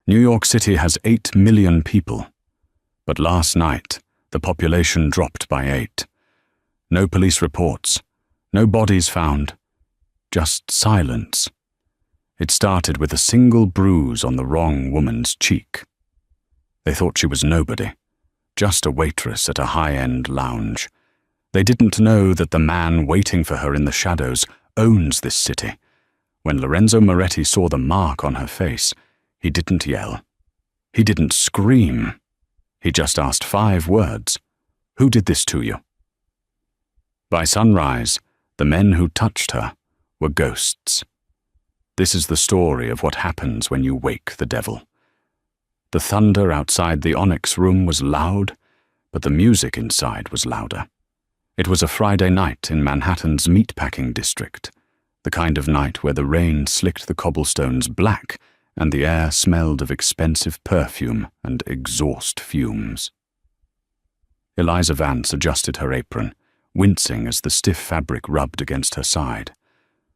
New York City has 8 million people, but last night the population dropped by 8. No police reports, no bodies found, just silence. It started with a single bruise on the wrong woman's cheek. They thought she was nobody, just a waitress at a high-end lounge. They didn't know that the man waiting for her in the shadows owns this city. When Lorenzo Moretti saw the mark on her face, he didn't yell. He didn't scream. He just asked 5 words. "Who did this to you?" By sunrise, the men who touched her were ghosts. This is the story of what happens when you wake the devil. The thunder outside the Onyx room was loud, but the music inside was louder. It was a Friday night in Manhattan's meatpacking district, the kind of night where the rain slicked the cobblestones black and the air smelled of expensive perfume and exhaust fumes. Eliza Vance adjusted her apron, wincing as the stiff fabric rubbed against her side.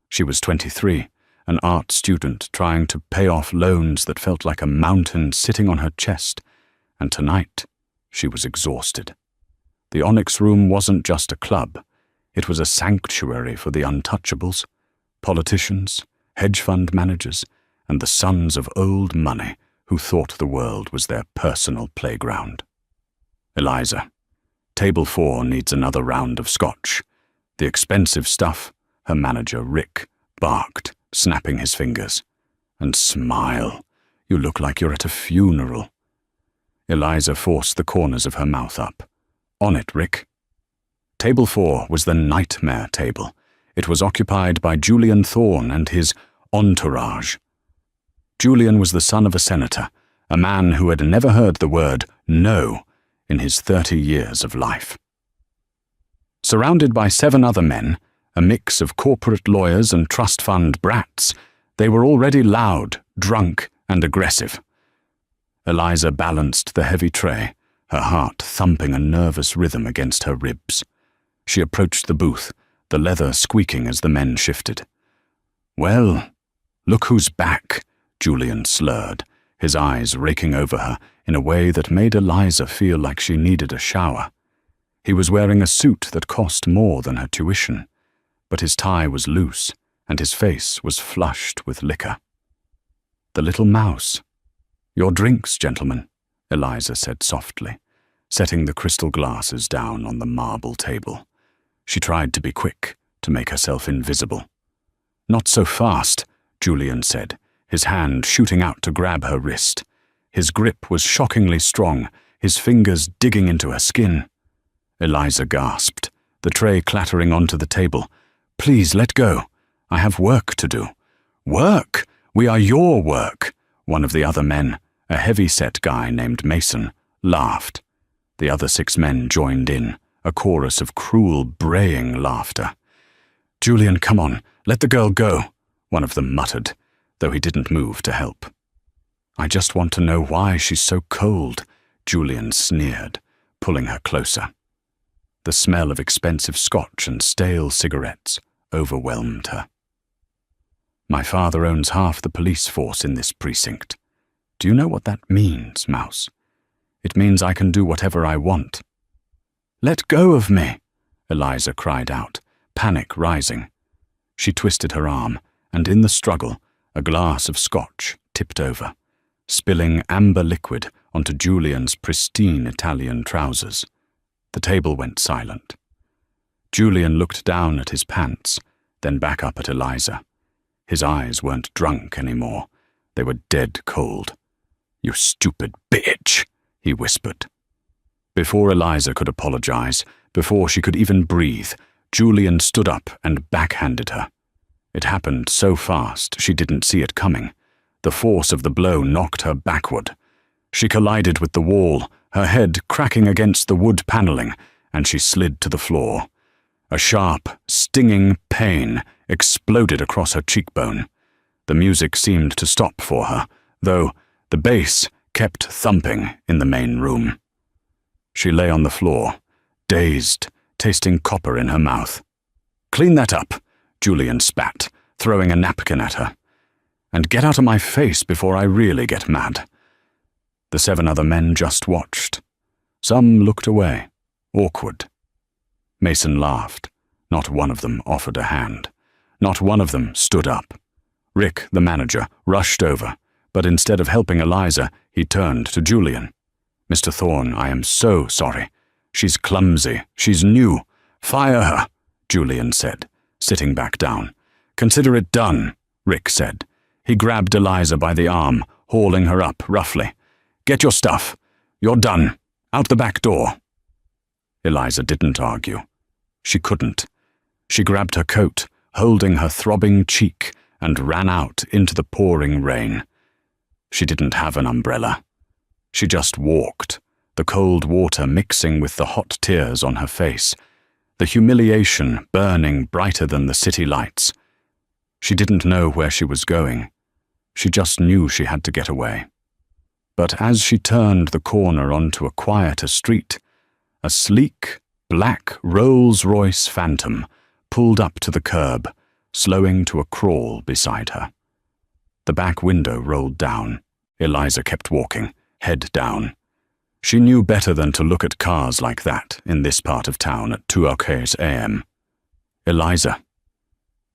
She was 23, an art student trying to pay off loans that felt like a mountain sitting on her chest, and tonight she was exhausted. The Onyx Room wasn't just a club. It was a sanctuary for the untouchables, politicians, hedge fund managers, and the sons of old money who thought the world was their personal playground. "Eliza, table 4 needs another round of scotch. The expensive stuff," her manager, Rick, barked, snapping his fingers. "And smile. You look like you're at a funeral." Eliza forced the corners of her mouth up. "On it, Rick." Table 4 was the nightmare table. It was occupied by Julian Thorne and his entourage. Julian was the son of a senator, a man who had never heard the word no in his 30 years of life. Surrounded by 7 other men, a mix of corporate lawyers and trust fund brats, they were already loud, drunk, and aggressive. Eliza balanced the heavy tray, her heart thumping a nervous rhythm against her ribs. She approached the booth, the leather squeaking as the men shifted. "Well, look who's back," Julian slurred, his eyes raking over her in a way that made Eliza feel like she needed a shower. He was wearing a suit that cost more than her tuition, but his tie was loose and his face was flushed with liquor. "The little mouse. Your drinks, gentlemen," Eliza said softly, setting the crystal glasses down on the marble table. She tried to be quick, to make herself invisible. "Not so fast," Julian said, his hand shooting out to grab her wrist. His grip was shockingly strong, his fingers digging into her skin. Eliza gasped, the tray clattering onto the table. "Please let go. I have work to do." "Work? We are your work," one of the other men, a heavy-set guy named Mason, laughed. The other 6 men joined in, a chorus of cruel, braying laughter. "Julian, come on, let the girl go," one of them muttered, though he didn't move to help. "I just want to know why she's so cold," Julian sneered, pulling her closer. The smell of expensive scotch and stale cigarettes overwhelmed her. "My father owns half the police force in this precinct. Do you know what that means, Mouse? It means I can do whatever I want." "Let go of me," Eliza cried out, panic rising. She twisted her arm, and in the struggle, a glass of scotch tipped over, spilling amber liquid onto Julian's pristine Italian trousers. The table went silent. Julian looked down at his pants, then back up at Eliza. His eyes weren't drunk anymore. They were dead cold. "You stupid bitch," he whispered. Before Eliza could apologize, before she could even breathe, Julian stood up and backhanded her. It happened so fast she didn't see it coming. The force of the blow knocked her backward. She collided with the wall, her head cracking against the wood paneling, and she slid to the floor. A sharp, stinging pain exploded across her cheekbone. The music seemed to stop for her, though the bass kept thumping in the main room. She lay on the floor, dazed, tasting copper in her mouth. "Clean that up," Julian spat, throwing a napkin at her. "And get out of my face before I really get mad. The 7 other men just watched. Some looked away, awkward. Mason laughed. Not one of them offered a hand. Not one of them stood up. Rick, the manager, rushed over, but instead of helping Eliza, he turned to Julian. "Mr. Thorne, I am so sorry. She's clumsy. She's new. Fire her," Julian said, sitting back down. "Consider it done," Rick said. He grabbed Eliza by the arm, hauling her up roughly. "Get your stuff. You're done. Out the back door." Eliza didn't argue. She couldn't. She grabbed her coat, holding her throbbing cheek, and ran out into the pouring rain. She didn't have an umbrella. She just walked, the cold water mixing with the hot tears on her face, the humiliation burning brighter than the city lights. She didn't know where she was going. She just knew she had to get away. But as she turned the corner onto a quieter street, a sleek, black Rolls-Royce Phantom pulled up to the curb, slowing to a crawl beside her. The back window rolled down. Eliza kept walking, head down. She knew better than to look at cars like that in this part of town at 2:00 a.m. "Eliza."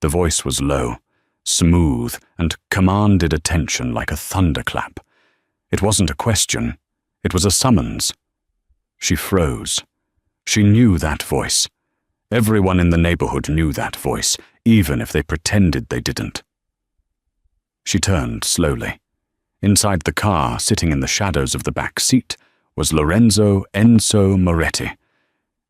The voice was low, smooth, and commanded attention like a thunderclap. It wasn't a question. It was a summons. She froze. She knew that voice. Everyone in the neighborhood knew that voice, even if they pretended they didn't. She turned slowly. Inside the car, sitting in the shadows of the back seat, was Lorenzo Enzo Moretti.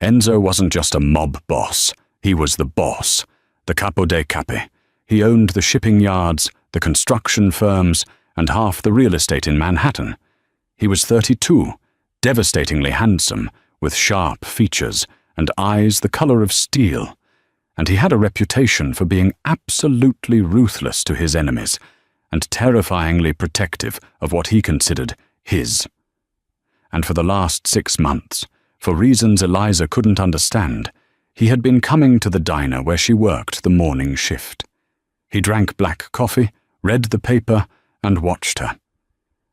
Enzo wasn't just a mob boss. He was the boss, the capo dei capi. He owned the shipping yards, the construction firms, and half the real estate in Manhattan. He was 32, devastatingly handsome, with sharp features and eyes the color of steel, and he had a reputation for being absolutely ruthless to his enemies and terrifyingly protective of what he considered his. And for the last 6 months, for reasons Eliza couldn't understand, he had been coming to the diner where she worked the morning shift. He drank black coffee, read the paper, and watched her.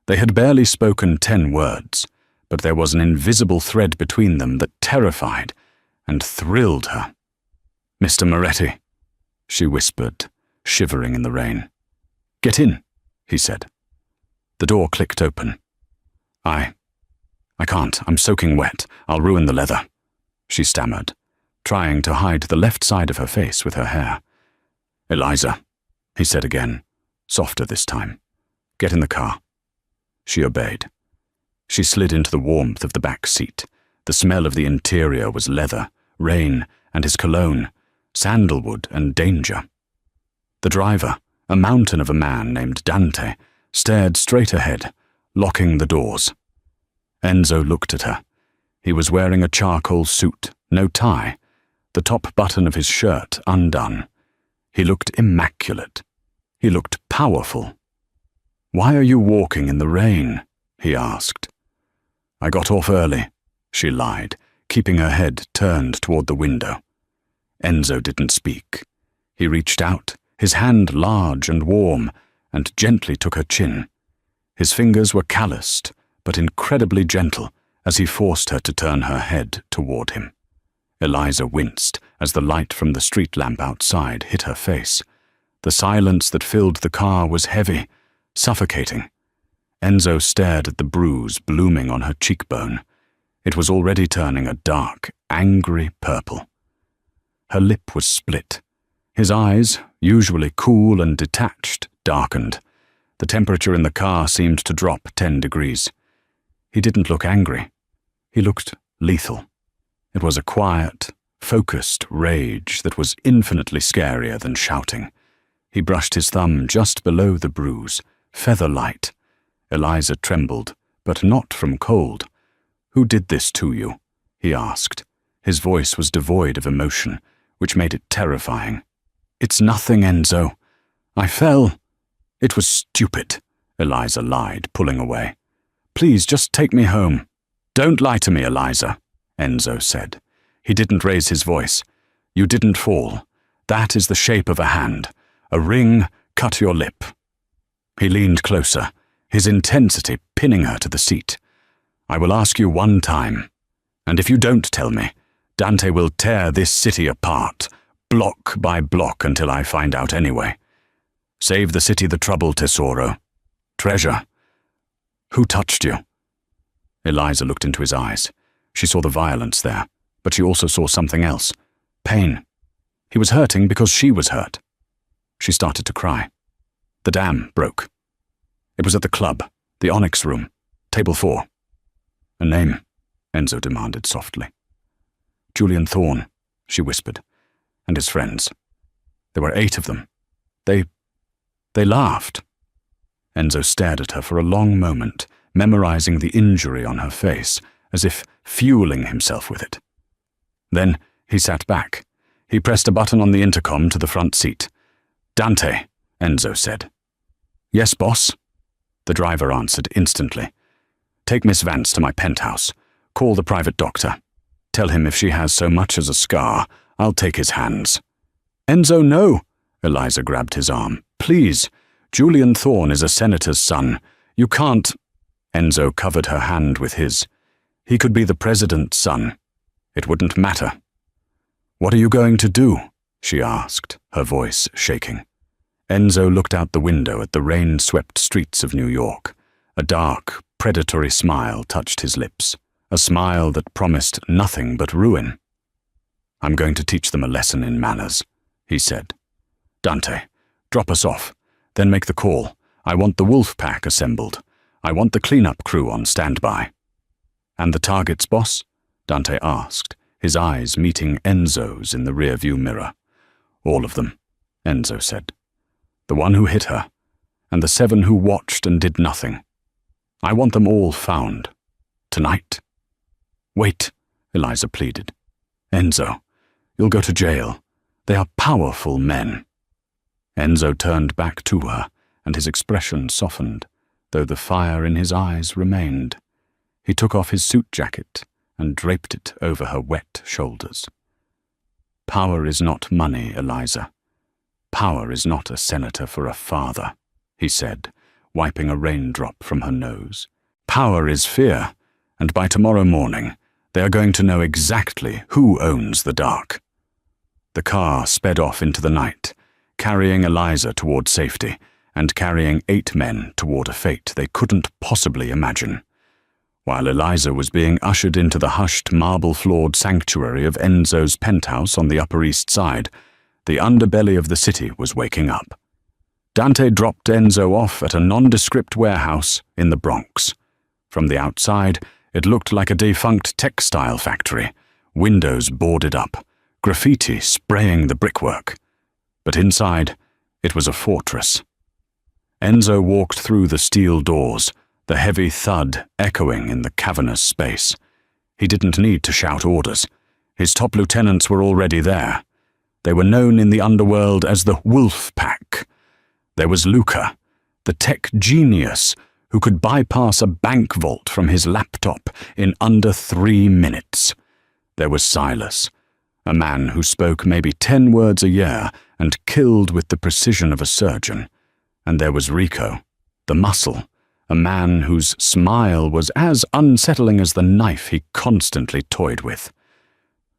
They had barely spoken 10 words, but there was an invisible thread between them that terrified and thrilled her. "Mr. Moretti," she whispered, shivering in the rain. "Get in," he said. The door clicked open. I can't. I'm soaking wet. I'll ruin the leather," she stammered, trying to hide the left side of her face with her hair. "Eliza," he said again, softer this time. "Get in the car." She obeyed. She slid into the warmth of the back seat. The smell of the interior was leather, rain, and his cologne, sandalwood and danger. The driver, a mountain of a man named Dante, stared straight ahead, locking the doors. Enzo looked at her. He was wearing a charcoal suit, no tie, the top button of his shirt undone. He looked immaculate. He looked powerful. "Why are you walking in the rain?" he asked. "I got off early," she lied, keeping her head turned toward the window. Enzo didn't speak. He reached out, his hand large and warm, and gently took her chin. His fingers were calloused, but incredibly gentle as he forced her to turn her head toward him. Eliza winced as the light from the street lamp outside hit her face. The silence that filled the car was heavy, suffocating. Enzo stared at the bruise blooming on her cheekbone. It was already turning a dark, angry purple. Her lip was split. His eyes, usually cool and detached, darkened. The temperature in the car seemed to drop 10 degrees. He didn't look angry. He looked lethal. It was a quiet, focused rage that was infinitely scarier than shouting. He brushed his thumb just below the bruise, feather-light. Eliza trembled, but not from cold. "Who did this to you?" he asked. His voice was devoid of emotion, which made it terrifying. "It's nothing, Enzo. I fell." "It was stupid," Eliza lied, pulling away. "Please, just take me home." "Don't lie to me, Eliza," Enzo said. He didn't raise his voice. "You didn't fall. That is the shape of a hand. A ring cut your lip." He leaned closer, his intensity pinning her to the seat. "I will ask you one time, and if you don't tell me, Dante will tear this city apart, block by block, until I find out anyway. Save the city the trouble, Tesoro. Treasure. Who touched you?" Eliza looked into his eyes. She saw the violence there, but she also saw something else. Pain. He was hurting because she was hurt. She started to cry. The dam broke. It was at the club, the Onyx Room, table 4. "A name," Enzo demanded softly. "Julian Thorne," she whispered, "and his friends. There were 8 of them. They laughed." Enzo stared at her for a long moment, memorizing the injury on her face, as if fueling himself with it. Then he sat back. He pressed a button on the intercom to the front seat. "Dante," Enzo said. "Yes, boss?" The driver answered instantly. "Take Miss Vance to my penthouse. Call the private doctor. Tell him if she has so much as a scar, I'll take his hands." "Enzo, no!" Eliza grabbed his arm. "Please. Julian Thorne is a senator's son. You can't—" Enzo covered her hand with his. "He could be the president's son. It wouldn't matter." "What are you going to do?" she asked, her voice shaking. Enzo looked out the window at the rain-swept streets of New York. A dark, predatory smile touched his lips, a smile that promised nothing but ruin. "I'm going to teach them a lesson in manners," he said. "Dante, drop us off, then make the call. I want the wolf pack assembled. I want the cleanup crew on standby." "And the targets, boss?" Dante asked, his eyes meeting Enzo's in the rearview mirror. "All of them," Enzo said. "The one who hit her, and the 7 who watched and did nothing. I want them all found. Tonight." "Wait," Eliza pleaded. "Enzo, you'll go to jail. They are powerful men." Enzo turned back to her, and his expression softened, though the fire in his eyes remained. He took off his suit jacket and draped it over her wet shoulders. "Power is not money, Eliza. Power is not a senator for a father," he said, wiping a raindrop from her nose. "Power is fear, and by tomorrow morning, they are going to know exactly who owns the dark." The car sped off into the night, carrying Eliza toward safety, and carrying 8 men toward a fate they couldn't possibly imagine. While Eliza was being ushered into the hushed, marble-floored sanctuary of Enzo's penthouse on the Upper East Side, the underbelly of the city was waking up. Dante dropped Enzo off at a nondescript warehouse in the Bronx. From the outside, it looked like a defunct textile factory, windows boarded up, graffiti spraying the brickwork. But inside, it was a fortress. Enzo walked through the steel doors, the heavy thud echoing in the cavernous space. He didn't need to shout orders. His top lieutenants were already there. They were known in the underworld as the Wolf Pack. There was Luca, the tech genius who could bypass a bank vault from his laptop in under 3 minutes. There was Silas, a man who spoke maybe 10 words a year and killed with the precision of a surgeon. And there was Rico, the muscle, a man whose smile was as unsettling as the knife he constantly toyed with.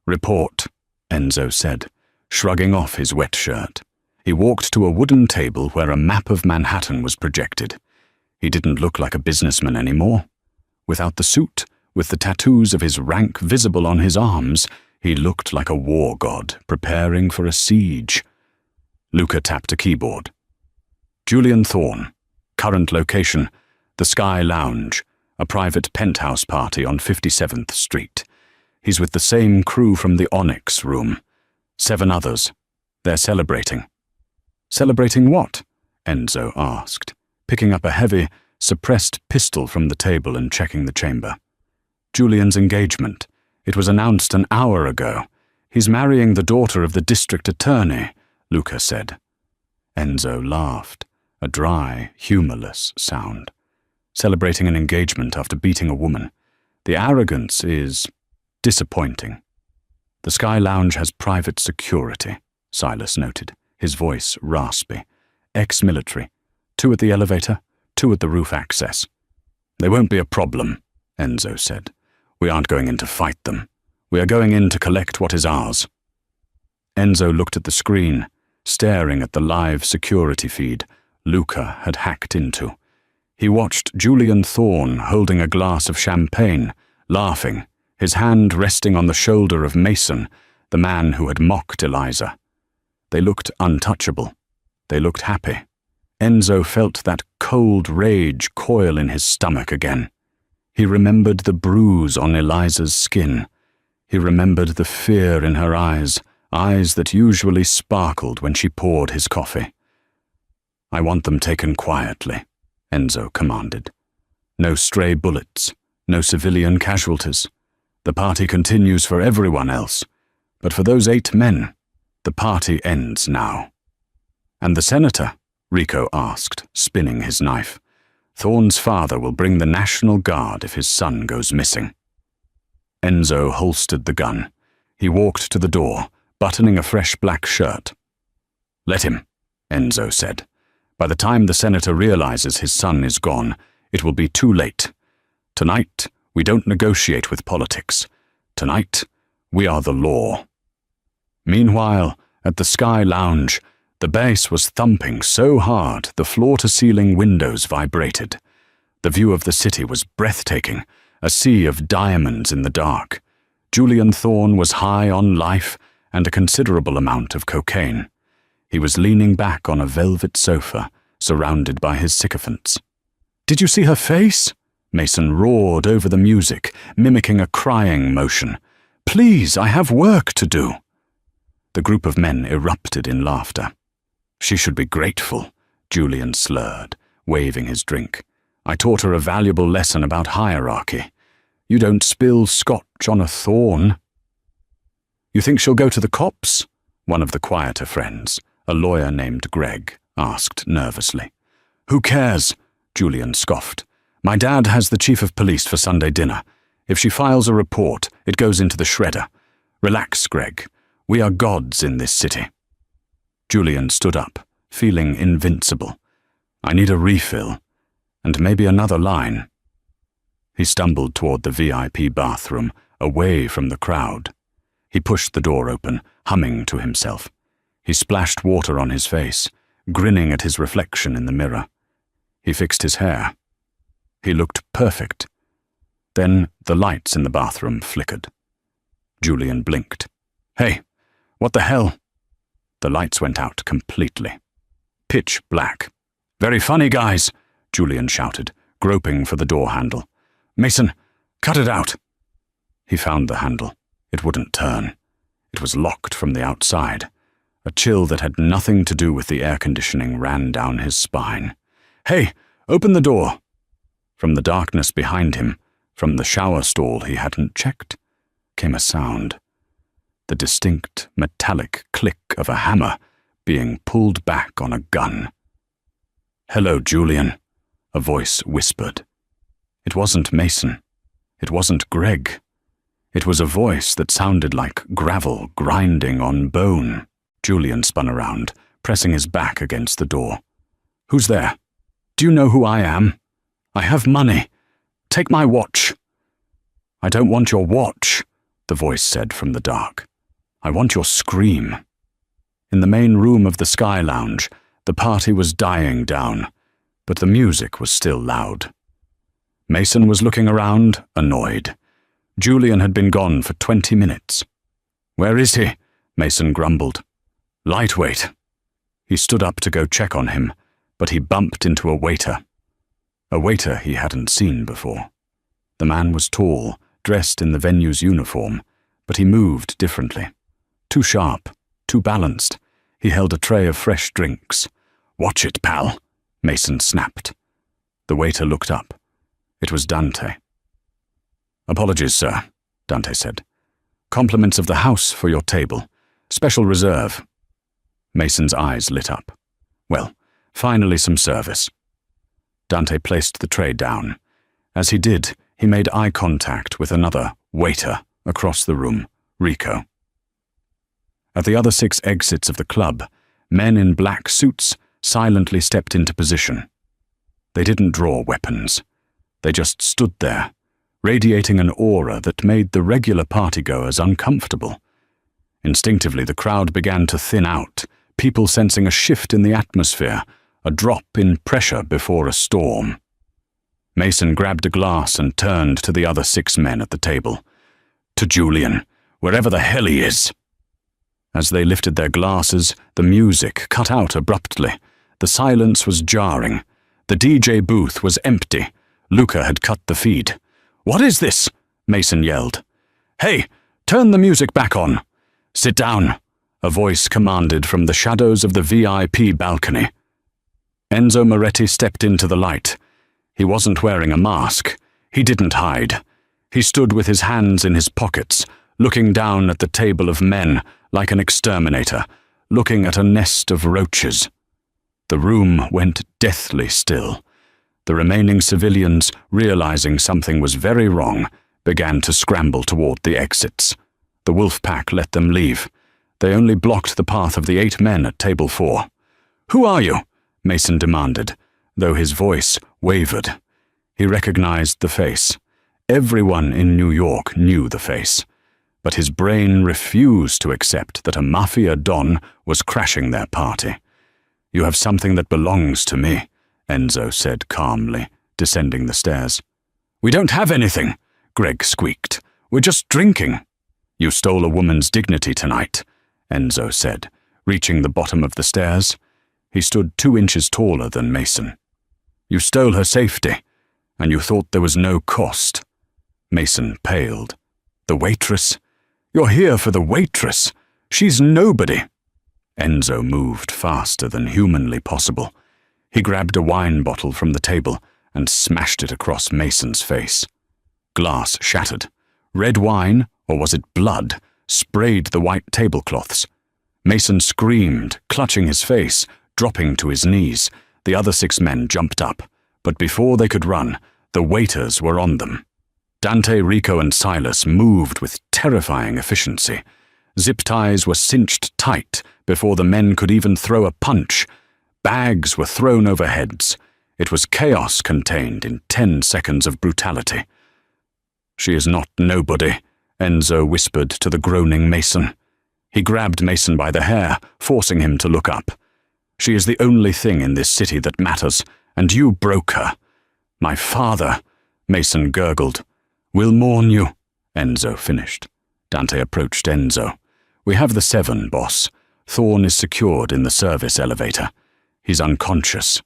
"Report," Enzo said, shrugging off his wet shirt. He walked to a wooden table where a map of Manhattan was projected. He didn't look like a businessman anymore. Without the suit, with the tattoos of his rank visible on his arms, he looked like a war god preparing for a siege. Luca tapped a keyboard. "Julian Thorne. Current location, the Sky Lounge, a private penthouse party on 57th Street. He's with the same crew from the Onyx Room. 7 others. They're celebrating." "Celebrating what?" Enzo asked, picking up a heavy, suppressed pistol from the table and checking the chamber. "Julian's engagement. It was announced an hour ago. He's marrying the daughter of the district attorney," Luca said. Enzo laughed, a dry, humorless sound. Celebrating an engagement after beating a woman. The arrogance is disappointing. "The Sky Lounge has private security," Silas noted, his voice raspy. "Ex-military. 2 at the elevator, 2 at the roof access. "They won't be a problem," Enzo said. "We aren't going in to fight them. We are going in to collect what is ours." Enzo looked at the screen, staring at the live security feed Luca had hacked into. He watched Julian Thorne holding a glass of champagne, laughing, his hand resting on the shoulder of Mason, the man who had mocked Eliza. They looked untouchable. They looked happy. Enzo felt that cold rage coil in his stomach again. He remembered the bruise on Eliza's skin. He remembered the fear in her eyes that usually sparkled when she poured his coffee. "I want them taken quietly," Enzo commanded. "No stray bullets, no civilian casualties. The party continues for everyone else, but for those 8 men, the party ends now." "And the senator?" Rico asked, spinning his knife. "Thorne's father will bring the National Guard if his son goes missing." Enzo holstered the gun. He walked to the door, buttoning a fresh black shirt. "Let him," Enzo said. "By the time the senator realizes his son is gone, it will be too late. Tonight, we don't negotiate with politics. Tonight, we are the law." Meanwhile, at the Sky Lounge, the bass was thumping so hard the floor-to-ceiling windows vibrated. The view of the city was breathtaking, a sea of diamonds in the dark. Julian Thorne was high on life and a considerable amount of cocaine. He was leaning back on a velvet sofa, surrounded by his sycophants. "Did you see her face?" Mason roared over the music, mimicking a crying motion. "Please, I have work to do." The group of men erupted in laughter. "She should be grateful," Julian slurred, waving his drink. "I taught her a valuable lesson about hierarchy. You don't spill scotch on a thorn." "You think she'll go to the cops?" One of the quieter friends, a lawyer named Greg, asked nervously. "Who cares?" Julian scoffed. "My dad has the chief of police for Sunday dinner. If she files a report, it goes into the shredder. Relax, Greg. We are gods in this city." Julian stood up, feeling invincible. "I need a refill, and maybe another line." He stumbled toward the VIP bathroom, away from the crowd. He pushed the door open, humming to himself. He splashed water on his face, grinning at his reflection in the mirror. He fixed his hair. He looked perfect. Then the lights in the bathroom flickered. Julian blinked. "Hey, what the hell?" The lights went out completely. Pitch black. "Very funny, guys," Julian shouted, groping for the door handle. "Mason, cut it out." He found the handle. It wouldn't turn. It was locked from the outside. A chill that had nothing to do with the air conditioning ran down his spine. "Hey, open the door!" From the darkness behind him, from the shower stall he hadn't checked, came a sound. The distinct, metallic click of a hammer being pulled back on a gun. "Hello, Julian," a voice whispered. It wasn't Mason. It wasn't Greg. It was a voice that sounded like gravel grinding on bone. Julian spun around, pressing his back against the door. "Who's there? Do you know who I am? I have money. Take my watch." "I don't want your watch," the voice said from the dark. "I want your scream." In the main room of the Sky Lounge, the party was dying down, but the music was still loud. Mason was looking around, annoyed. Julian had been gone for 20 minutes. "Where is he?" Mason grumbled. "Lightweight." He stood up to go check on him, but he bumped into a waiter he hadn't seen before. The man was tall, dressed in the venue's uniform, but he moved differently. Too sharp, too balanced. He held a tray of fresh drinks. "Watch it, pal," Mason snapped. The waiter looked up. It was Dante. "Apologies, sir," Dante said. "Compliments of the house for your table. Special reserve." Mason's eyes lit up. "Well, finally some service." Dante placed the tray down. As he did, he made eye contact with another waiter across the room, Rico. At the other 6 exits of the club, men in black suits silently stepped into position. They didn't draw weapons. They just stood there, radiating an aura that made the regular partygoers uncomfortable. Instinctively, the crowd began to thin out, people sensing a shift in the atmosphere, a drop in pressure before a storm. Mason grabbed a glass and turned to the other 6 men at the table. "To Julian, wherever the hell he is." As they lifted their glasses, the music cut out abruptly. The silence was jarring. The DJ booth was empty. Luca had cut the feed. "What is this?" Mason yelled. "Hey, turn the music back on." "Sit down," a voice commanded from the shadows of the VIP balcony. Enzo Moretti stepped into the light. He wasn't wearing a mask. He didn't hide. He stood with his hands in his pockets, looking down at the table of men like an exterminator, looking at a nest of roaches. The room went deathly still. The remaining civilians, realizing something was very wrong, began to scramble toward the exits. The wolf pack let them leave. They only blocked the path of the 8 men at table 4. "Who are you?" Mason demanded, though his voice wavered. He recognized the face. Everyone in New York knew the face, but his brain refused to accept that a Mafia don was crashing their party. "You have something that belongs to me," Enzo said calmly, descending the stairs. "We don't have anything," Greg squeaked. "We're just drinking." "You stole a woman's dignity tonight," Enzo said, reaching the bottom of the stairs. He stood 2 inches taller than Mason. "You stole her safety, and you thought there was no cost." Mason paled. "The waitress? You're here for the waitress. She's nobody." Enzo moved faster than humanly possible. He grabbed a wine bottle from the table and smashed it across Mason's face. Glass shattered. Red wine, or was it blood, sprayed the white tablecloths. Mason screamed, clutching his face, dropping to his knees. The other 6 men jumped up, but before they could run, the waiters were on them. Dante, Rico, and Silas moved with terrifying efficiency. Zip ties were cinched tight before the men could even throw a punch. Bags were thrown over heads. It was chaos contained in 10 seconds of brutality. "She is not nobody," Enzo whispered to the groaning Mason. He grabbed Mason by the hair, forcing him to look up. "She is the only thing in this city that matters, and you broke her." "My father," Mason gurgled. "We'll mourn you," Enzo finished. Dante approached Enzo. "We have the 7, boss. Thorne is secured in the service elevator. He's unconscious."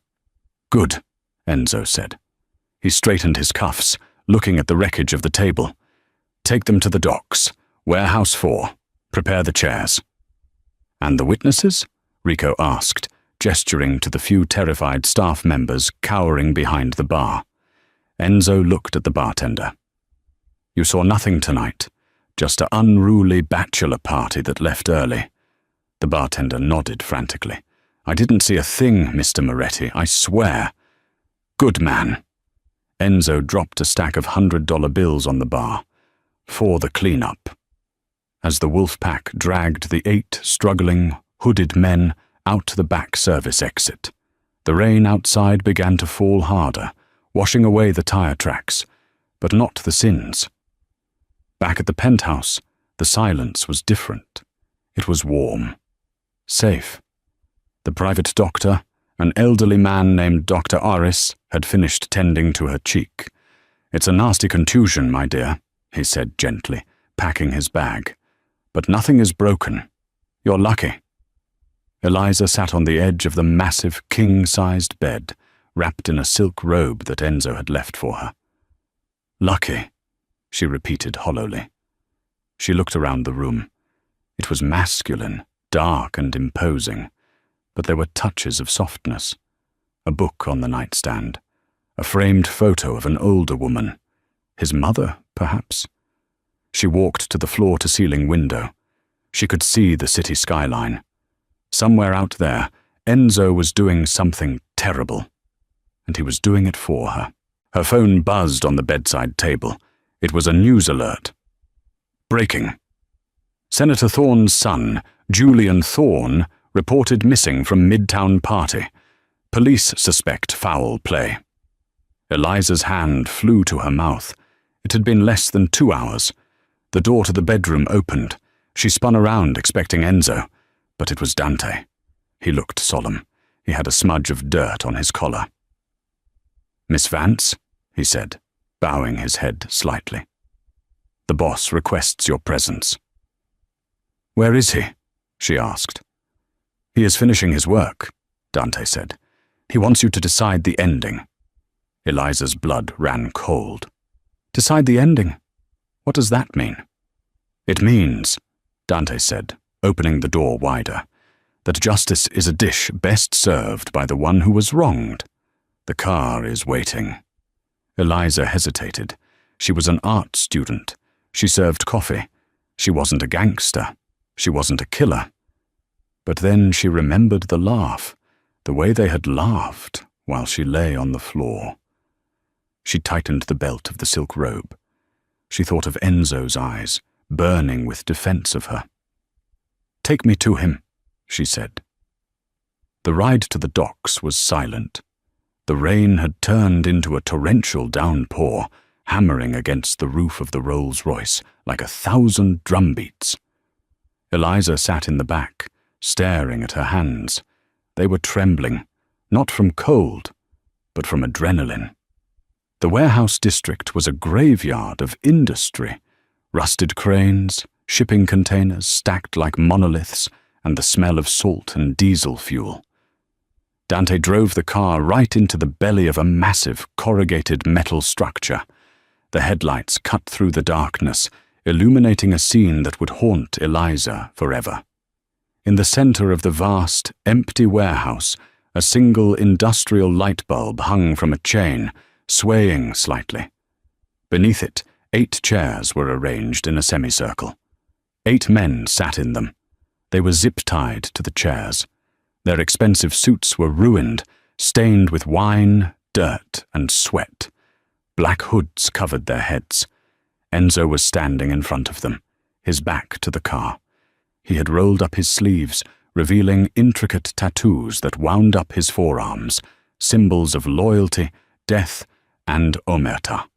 "Good," Enzo said. He straightened his cuffs, looking at the wreckage of the table. "Take them to the docks. Warehouse 4. Prepare the chairs." "And the witnesses?" Rico asked, gesturing to the few terrified staff members cowering behind the bar. Enzo looked at the bartender. "You saw nothing tonight, just an unruly bachelor party that left early." The bartender nodded frantically. "I didn't see a thing, Mr. Moretti, I swear." "Good man." Enzo dropped a stack of $100 bills on the bar. "For the cleanup." As the wolf pack dragged the 8 struggling, hooded men out the back service exit, the rain outside began to fall harder, washing away the tire tracks, but not the sins. Back at the penthouse, the silence was different. It was warm. Safe. The private doctor, an elderly man named Dr. Aris, had finished tending to her cheek. "It's a nasty contusion, my dear," he said gently, packing his bag. "But nothing is broken. You're lucky." Eliza sat on the edge of the massive king-sized bed, wrapped in a silk robe that Enzo had left for her. "Lucky," she repeated hollowly. She looked around the room. It was masculine, dark and imposing, but there were touches of softness. A book on the nightstand, a framed photo of an older woman. His mother, perhaps? She walked to the floor-to-ceiling window. She could see the city skyline. Somewhere out there, Enzo was doing something terrible, and he was doing it for her. Her phone buzzed on the bedside table. It was a news alert. Breaking. Senator Thorne's son, Julian Thorne, reported missing from Midtown party. Police suspect foul play. Eliza's hand flew to her mouth. It had been less than 2 hours. The door to the bedroom opened. She spun around, expecting Enzo, but it was Dante. He looked solemn. He had a smudge of dirt on his collar. "Miss Vance," he said, bowing his head slightly. "The boss requests your presence." "Where is he?" she asked. "He is finishing his work," Dante said. "He wants you to decide the ending." Eliza's blood ran cold. "Decide the ending? What does that mean?" "It means," Dante said, opening the door wider, "that justice is a dish best served by the one who was wronged. The car is waiting." Eliza hesitated. She was an art student. She served coffee. She wasn't a gangster. She wasn't a killer. But then she remembered the laugh, the way they had laughed while she lay on the floor. She tightened the belt of the silk robe. She thought of Enzo's eyes, burning with defense of her. "Take me to him," she said. The ride to the docks was silent. The rain had turned into a torrential downpour, hammering against the roof of the Rolls-Royce like 1,000 drumbeats. Eliza sat in the back, staring at her hands. They were trembling, not from cold, but from adrenaline. The warehouse district was a graveyard of industry. Rusted cranes, shipping containers stacked like monoliths, and the smell of salt and diesel fuel. Dante drove the car right into the belly of a massive, corrugated metal structure. The headlights cut through the darkness, illuminating a scene that would haunt Eliza forever. In the center of the vast, empty warehouse, a single industrial light bulb hung from a chain, swaying slightly. Beneath it, 8 chairs were arranged in a semicircle. 8 men sat in them. They were zip-tied to the chairs. Their expensive suits were ruined, stained with wine, dirt, and sweat. Black hoods covered their heads. Enzo was standing in front of them, his back to the car. He had rolled up his sleeves, revealing intricate tattoos that wound up his forearms, symbols of loyalty, death, and omerta.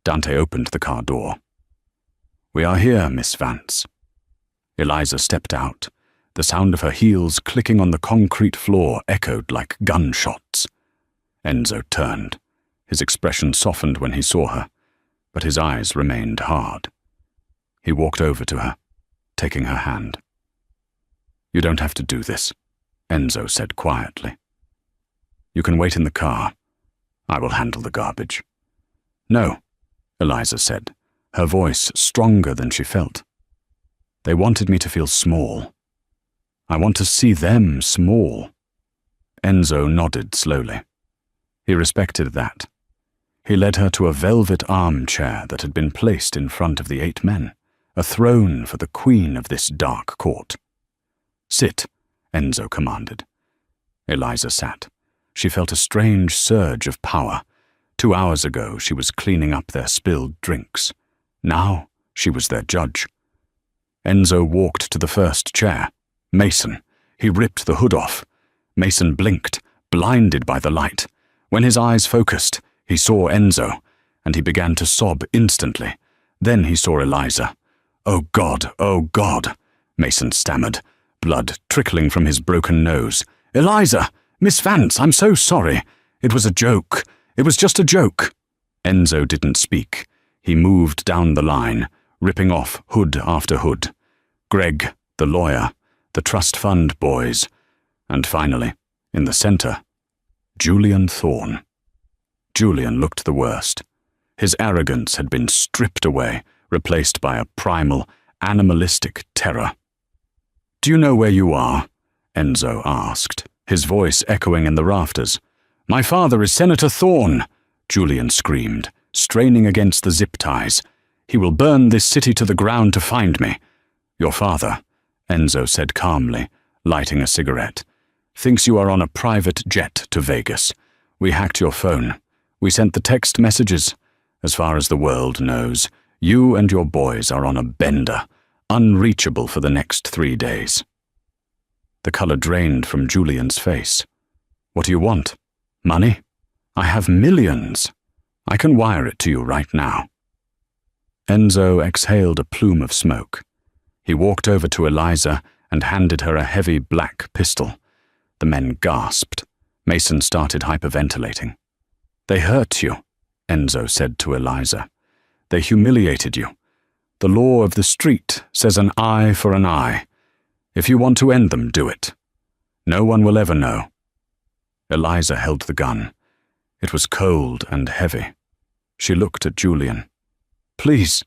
Dante opened the car door. "We are here, Miss Vance." Eliza stepped out. The sound of her heels clicking on the concrete floor echoed like gunshots. Enzo turned. His expression softened when he saw her, but his eyes remained hard. He walked over to her, taking her hand. "You don't have to do this," Enzo said quietly. "You can wait in the car. I will handle the garbage." "No," Eliza said, her voice stronger than she felt. "They wanted me to feel small. I want to see them small." Enzo nodded slowly. He respected that. He led her to a velvet armchair that had been placed in front of the 8 men, a throne for the queen of this dark court. "Sit," Enzo commanded. Eliza sat. She felt a strange surge of power. 2 hours ago, she was cleaning up their spilled drinks. Now, she was their judge. Enzo walked to the first chair. Mason. He ripped the hood off. Mason blinked, blinded by the light. When his eyes focused, he saw Enzo, and he began to sob instantly. Then he saw Eliza. "Oh God," Mason stammered, blood trickling from his broken nose. "Eliza! Miss Vance, I'm so sorry. It was a joke. It was just a joke." Enzo didn't speak. He moved down the line, ripping off hood after hood. Greg, the lawyer, the trust fund boys, and finally, in the center, Julian Thorne. Julian looked the worst. His arrogance had been stripped away, replaced by a primal, animalistic terror. "Do you know where you are?" Enzo asked, his voice echoing in the rafters. "My father is Senator Thorne," Julian screamed, straining against the zip ties. "He will burn this city to the ground to find me." "Your father," Enzo said calmly, lighting a cigarette, "thinks you are on a private jet to Vegas. We hacked your phone. We sent the text messages. As far as the world knows, you and your boys are on a bender, unreachable for the next 3 days." The color drained from Julian's face. "What do you want? Money?" I have millions. I can wire it to you right now." Enzo exhaled a plume of smoke. He walked over to Eliza and handed her a heavy black pistol. The men gasped. Mason started hyperventilating. "They hurt you," Enzo said to Eliza. "They humiliated you. The law of the street says an eye for an eye. If you want to end them, do it. No one will ever know." Eliza held the gun. It was cold and heavy. She looked at Julian. "Please,"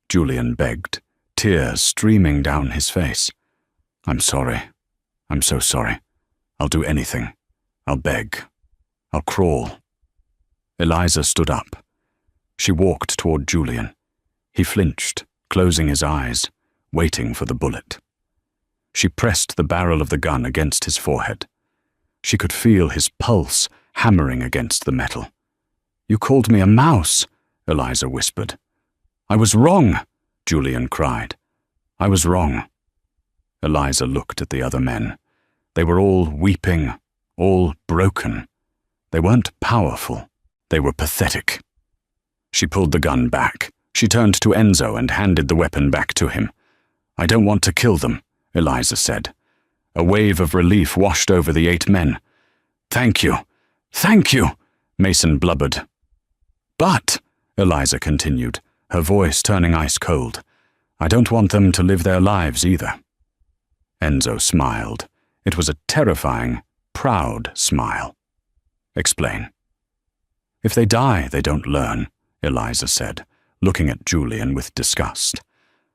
Julian begged, tears streaming down his face. "I'm sorry. I'm so sorry. I'll do anything. I'll beg. I'll crawl." Eliza stood up. She walked toward Julian. He flinched, closing his eyes, waiting for the bullet. She pressed the barrel of the gun against his forehead. She could feel his pulse hammering against the metal. "You called me a mouse," Eliza whispered. "I was wrong," Julian cried. "I was wrong." Eliza looked at the other men. They were all weeping, all broken. They weren't powerful. They were pathetic. She pulled the gun back. She turned to Enzo and handed the weapon back to him. "I don't want to kill them," Eliza said. A wave of relief washed over the 8 men. "Thank you. Thank you," Mason blubbered. "But," Eliza continued, her voice turning ice cold, "I don't want them to live their lives either." Enzo smiled. It was a terrifying, proud smile. "Explain." "If they die, they don't learn," Eliza said, looking at Julian with disgust.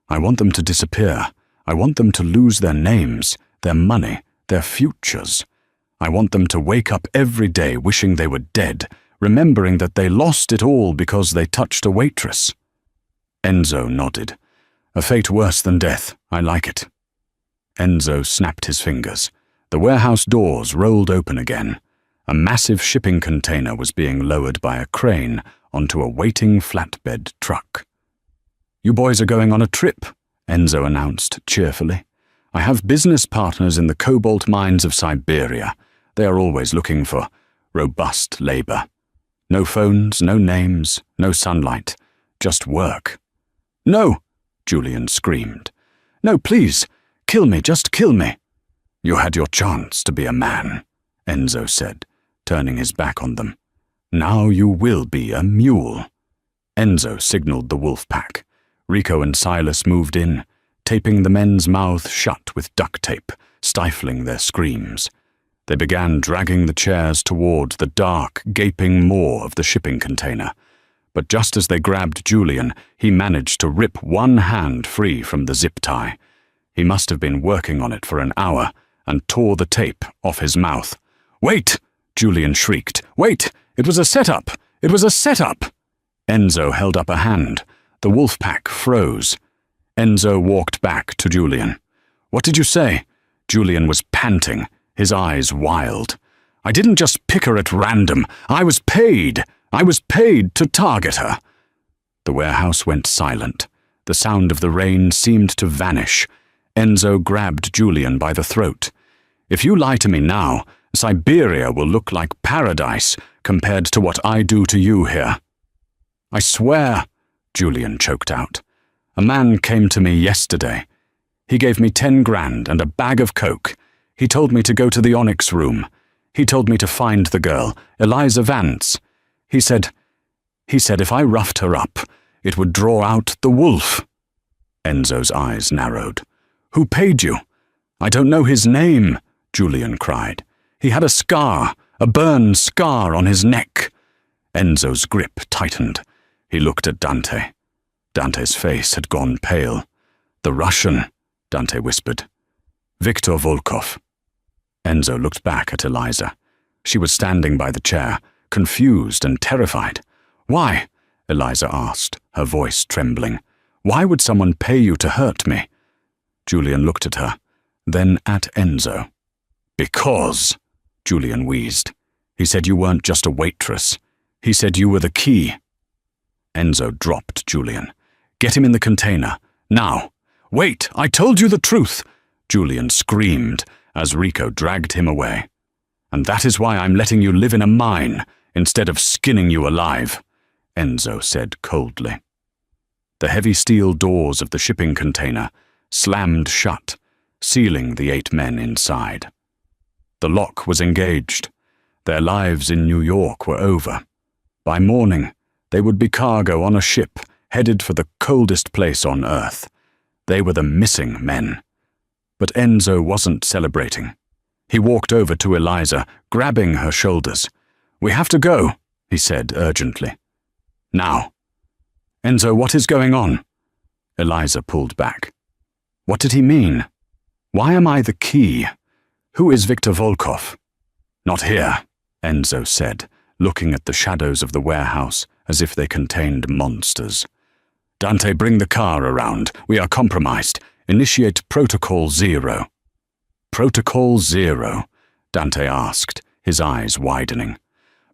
"I want them to disappear. I want them to lose their names, their money, their futures. I want them to wake up every day wishing they were dead, remembering that they lost it all because they touched a waitress." Enzo nodded. "A fate worse than death. I like it." Enzo snapped his fingers. The warehouse doors rolled open again. A massive shipping container was being lowered by a crane onto a waiting flatbed truck. "You boys are going on a trip," Enzo announced cheerfully. "I have business partners in the cobalt mines of Siberia. They are always looking for robust labor. No phones, no names, no sunlight, just work." "No!" Julian screamed. "No, please, kill me, just kill me." "You had your chance to be a man," Enzo said, turning his back on them. "Now you will be a mule." Enzo signaled the wolf pack. Rico and Silas moved in, taping the men's mouths shut with duct tape, stifling their screams. They began dragging the chairs toward the dark, gaping maw of the shipping container. But just as they grabbed Julian, he managed to rip one hand free from the zip tie. He must have been working on it for an hour and tore the tape off his mouth. "Wait!" Julian shrieked. "Wait! It was a setup! It was a setup!" Enzo held up a hand. The wolf pack froze. Enzo walked back to Julian. "What did you say?" Julian was panting, his eyes wild. "I didn't just pick her at random. I was paid. I was paid to target her." The warehouse went silent. The sound of the rain seemed to vanish. Enzo grabbed Julian by the throat. "If you lie to me now, Siberia will look like paradise compared to what I do to you here." "I swear," Julian choked out. "A man came to me yesterday. He gave me 10 grand and a bag of coke. He told me to go to the Onyx room. He told me to find the girl, Eliza Vance. He said if I roughed her up, it would draw out the wolf." Enzo's eyes narrowed. "Who paid you?" "I don't know his name," Julian cried. "He had a scar, a burn scar on his neck." Enzo's grip tightened. He looked at Dante. Dante's face had gone pale. "The Russian," Dante whispered. "Viktor Volkov." Enzo looked back at Eliza. She was standing by the chair, confused and terrified. "Why?" Eliza asked, her voice trembling. "Why would someone pay you to hurt me?" Julian looked at her, then at Enzo. "Because," Julian wheezed. "He said you weren't just a waitress. He said you were the key." Enzo dropped Julian. "Get him in the container. Now." "Wait, I told you the truth," Julian screamed as Rico dragged him away. "And that is why I'm letting you live in a mine, instead of skinning you alive," Enzo said coldly. The heavy steel doors of the shipping container slammed shut, sealing the 8 men inside. The lock was engaged. Their lives in New York were over. By morning, they would be cargo on a ship headed for the coldest place on Earth. They were the missing men. But Enzo wasn't celebrating. He walked over to Eliza, grabbing her shoulders. "We have to go," he said urgently. "Now." "Enzo, what is going on?" Eliza pulled back. What did he mean? Why am I the key? Who is Victor Volkov? "Not here," Enzo said, looking at the shadows of the warehouse as if they contained monsters. "Dante, bring the car around. We are compromised. Initiate Protocol 0. "Protocol 0? Dante asked, his eyes widening.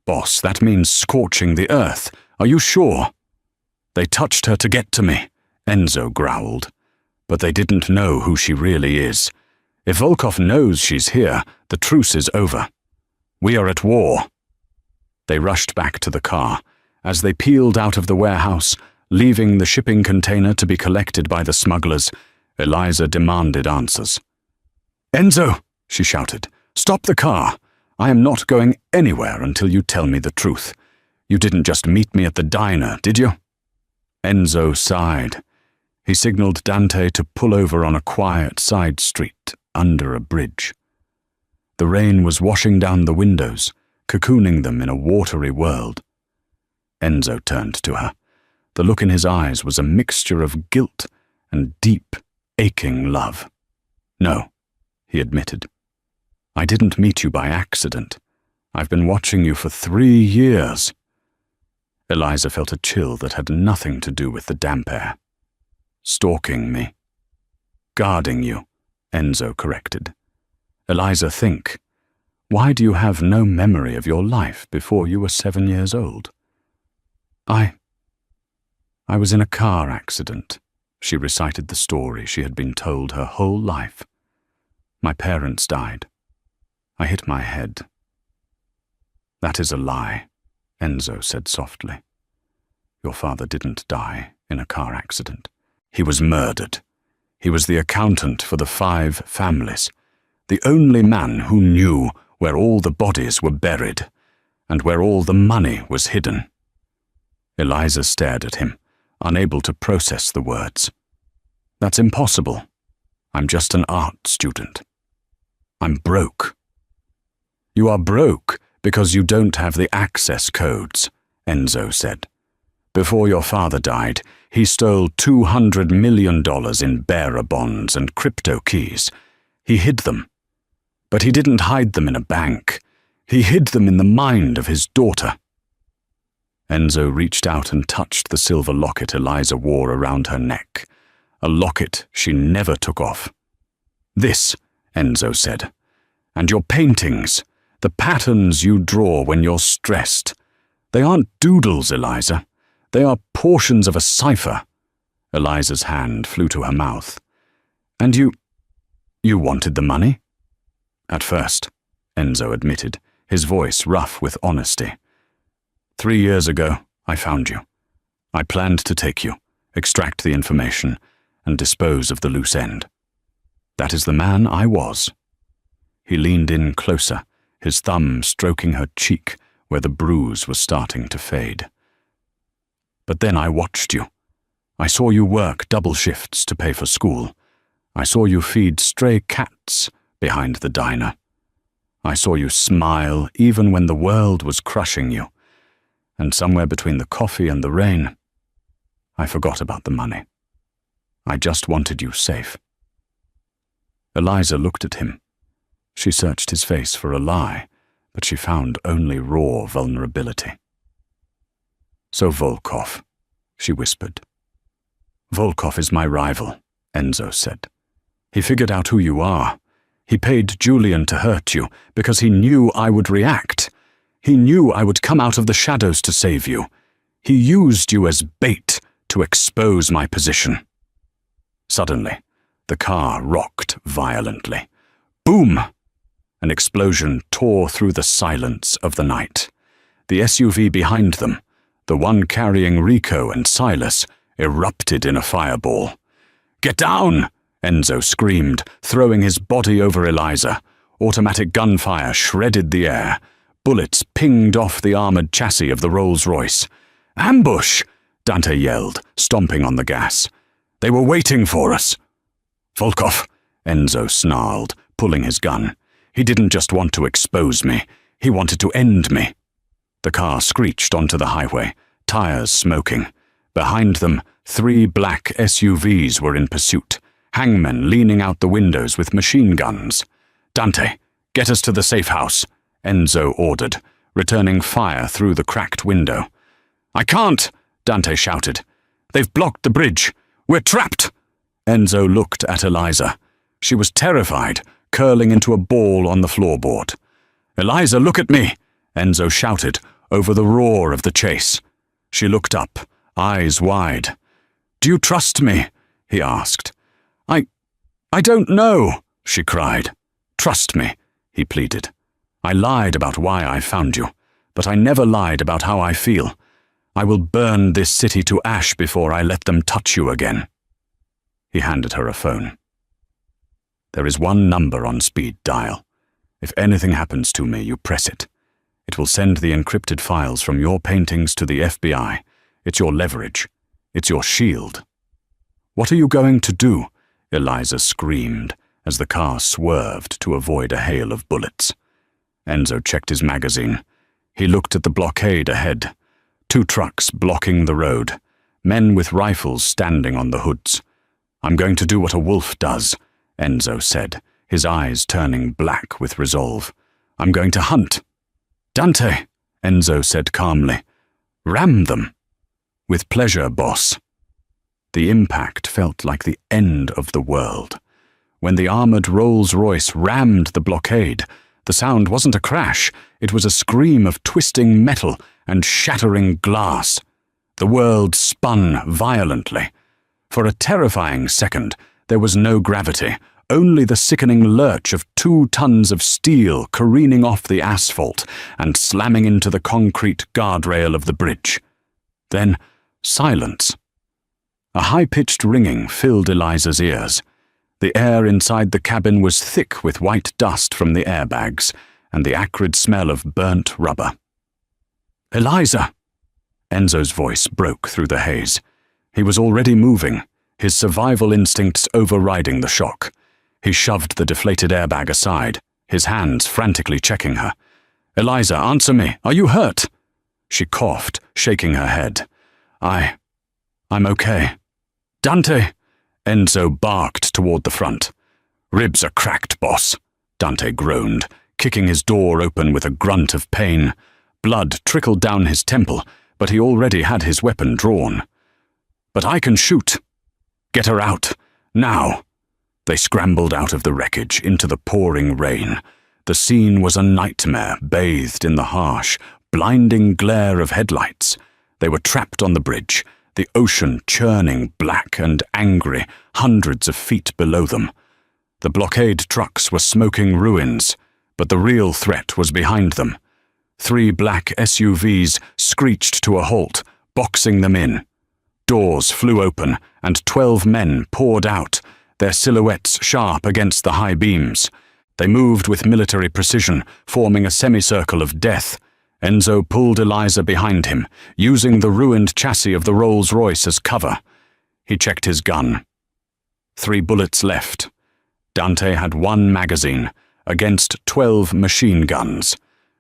"Boss, that means scorching the earth. Are you sure?" "They touched her to get to me," Enzo growled. "But they didn't know who she really is. If Volkov knows she's here, the truce is over. We are at war." They rushed back to the car. As they peeled out of the warehouse, leaving the shipping container to be collected by the smugglers, Eliza demanded answers. "Enzo," she shouted, "stop the car. I am not going anywhere until you tell me the truth. You didn't just meet me at the diner, did you?" Enzo sighed. He signaled Dante to pull over on a quiet side street under a bridge. The rain was washing down the windows, cocooning them in a watery world. Enzo turned to her. The look in his eyes was a mixture of guilt and deep, aching love. "No," he admitted. "I didn't meet you by accident. I've been watching you for 3 years." Eliza felt a chill that had nothing to do with the damp air. "Stalking me." "Guarding you," Enzo corrected. "Eliza, think. Why do you have no memory of your life before you were 7 years old?" I was in a car accident." She recited the story she had been told her whole life. "My parents died. I hit my head." "That is a lie," Enzo said softly. "Your father didn't die in a car accident. He was murdered. He was the accountant for the 5 families, the only man who knew where all the bodies were buried and where all the money was hidden." Eliza stared at him, unable to process the words. "That's impossible. I'm just an art student. I'm broke." "You are broke because you don't have the access codes," Enzo said. "Before your father died, he stole $200 million in bearer bonds and crypto keys. He hid them. But he didn't hide them in a bank. He hid them in the mind of his daughter." Enzo reached out and touched the silver locket Eliza wore around her neck, a locket she never took off. "This," Enzo said, "and your paintings, the patterns you draw when you're stressed. They aren't doodles, Eliza. They are portions of a cipher." Eliza's hand flew to her mouth. "And you wanted the money?" "At first," Enzo admitted, his voice rough with honesty. 3 years ago, I found you. I planned to take you, extract the information, and dispose of the loose end. That is the man I was." He leaned in closer, his thumb stroking her cheek where the bruise was starting to fade. "But then I watched you. I saw you work double shifts to pay for school. I saw you feed stray cats behind the diner. I saw you smile even when the world was crushing you. And somewhere between the coffee and the rain, I forgot about the money. I just wanted you safe." Eliza looked at him. She searched his face for a lie, but she found only raw vulnerability. "So Volkov," she whispered. "Volkov is my rival," Enzo said. "He figured out who you are. He paid Julian to hurt you because he knew I would react. He knew I would come out of the shadows to save you. He used you as bait to expose my position." Suddenly, the car rocked violently. Boom! An explosion tore through the silence of the night. The SUV behind them, the one carrying Rico and Silas, erupted in a fireball. "Get down!" Enzo screamed, throwing his body over Eliza. Automatic gunfire shredded the air. Bullets pinged off the armored chassis of the Rolls-Royce. "Ambush!" Dante yelled, stomping on the gas. "They were waiting for us." "Volkov," Enzo snarled, pulling his gun. He didn't just want to expose me. He wanted to end me. The car screeched onto the highway, tires smoking. Behind them, 3 black SUVs were in pursuit, hangmen leaning out the windows with machine guns. "Dante, get us to the safe house," Enzo ordered, returning fire through the cracked window. "I can't!" Dante shouted. "They've blocked the bridge. We're trapped!" Enzo looked at Eliza. She was terrified, curling into a ball on the floorboard. "Eliza, look at me!" Enzo shouted over the roar of the chase. She looked up, eyes wide. "Do you trust me?" he asked. I don't know," she cried. "Trust me," he pleaded. "I lied about why I found you, but I never lied about how I feel. I will burn this city to ash before I let them touch you again." He handed her a phone. "There is one number on speed dial. If anything happens to me, you press it. It will send the encrypted files from your paintings to the FBI. It's your leverage. It's your shield." "What are you going to do?" Eliza screamed as the car swerved to avoid a hail of bullets. Enzo checked his magazine. He looked at the blockade ahead. 2 trucks blocking the road, men with rifles standing on the hoods. "I'm going to do what a wolf does," Enzo said, his eyes turning black with resolve. "I'm going to hunt." "Dante," Enzo said calmly. "Ram them." "With pleasure, boss." The impact felt like the end of the world. When the armored Rolls-Royce rammed the blockade, the sound wasn't a crash, it was a scream of twisting metal and shattering glass. The world spun violently. For a terrifying second, there was no gravity, only the sickening lurch of 2 tons of steel careening off the asphalt and slamming into the concrete guardrail of the bridge. Then, silence. A high-pitched ringing filled Eliza's ears. The air inside the cabin was thick with white dust from the airbags and the acrid smell of burnt rubber. "Eliza!" Enzo's voice broke through the haze. He was already moving, his survival instincts overriding the shock. He shoved the deflated airbag aside, his hands frantically checking her. "Eliza, answer me. Are you hurt?" She coughed, shaking her head. I'm okay." "Dante!" Enzo barked toward the front. "Ribs are cracked, boss," Dante groaned, kicking his door open with a grunt of pain. Blood trickled down his temple, but he already had his weapon drawn. "But I can shoot." "Get her out. Now." They scrambled out of the wreckage into the pouring rain. The scene was a nightmare bathed in the harsh, blinding glare of headlights. They were trapped on the bridge, the ocean churning black and angry hundreds of feet below them. The blockade trucks were smoking ruins, but the real threat was behind them. 3 black SUVs screeched to a halt, boxing them in. Doors flew open, and 12 men poured out, their silhouettes sharp against the high beams. They moved with military precision, forming a semicircle of death. Enzo pulled Eliza behind him, using the ruined chassis of the Rolls-Royce as cover. He checked his gun. 3 bullets left. Dante had 1 magazine, against 12 machine guns.